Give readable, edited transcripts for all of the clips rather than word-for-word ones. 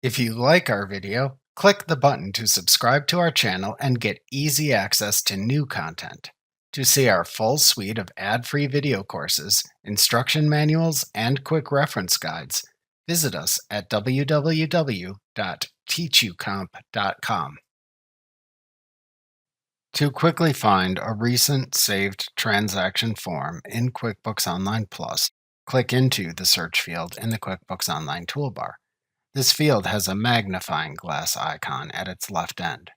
If you like our video, click the button to subscribe to our channel and get easy access to new content. To see our full suite of ad-free video courses, instruction manuals, and quick reference guides, visit us at www.teachucomp.com. To quickly find a recent saved transaction form in QuickBooks Online Plus, click into the search field in the QuickBooks Online toolbar. This field has a magnifying glass icon at its left end.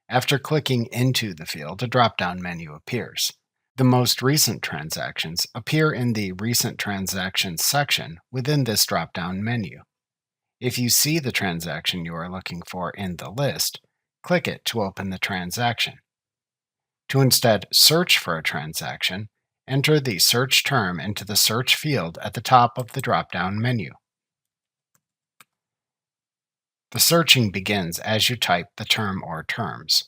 After clicking into the field, a drop-down menu appears. The most recent transactions appear in the Recent Transactions section within this drop-down menu. If you see the transaction you are looking for in the list, click it to open the transaction. To instead search for a transaction, enter the search term into the search field at the top of the drop-down menu. The searching begins as you type the term or terms.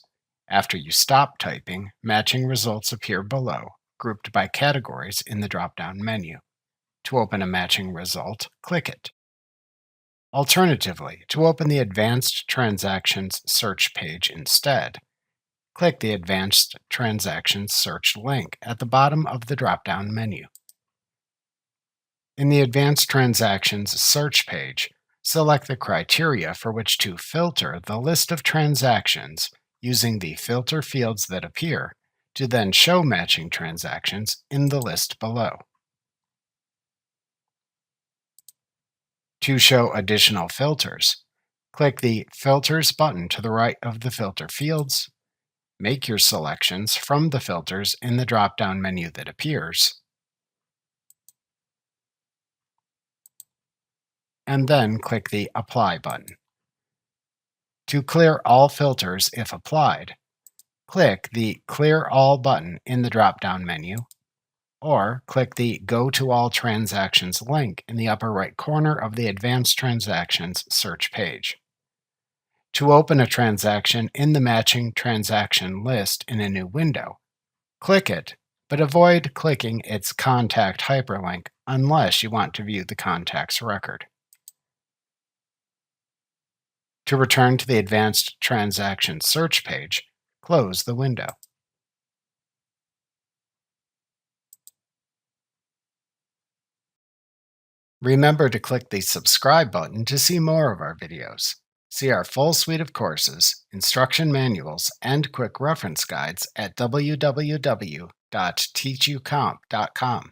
After you stop typing, matching results appear below, grouped by categories in the drop-down menu. To open a matching result, click it. Alternatively, to open the Advanced Transactions search page instead, click the Advanced Transactions search link at the bottom of the drop-down menu. In the Advanced Transactions search page, select the criteria for which to filter the list of transactions using the filter fields that appear to then show matching transactions in the list below. To show additional filters, click the Filters button to the right of the filter fields, make your selections from the filters in the drop-down menu that appears, and then click the Apply button. To clear all filters if applied, click the Clear All button in the drop-down menu, or click the Go to All Transactions link in the upper right corner of the Advanced Transactions search page. To open a transaction in the Matching Transaction list in a new window, click it, but avoid clicking its Contact hyperlink unless you want to view the contact's record. To return to the Advanced Transactions search page, close the window. Remember to click the subscribe button to see more of our videos. See our full suite of courses, instruction manuals, and quick reference guides at www.teachucomp.com.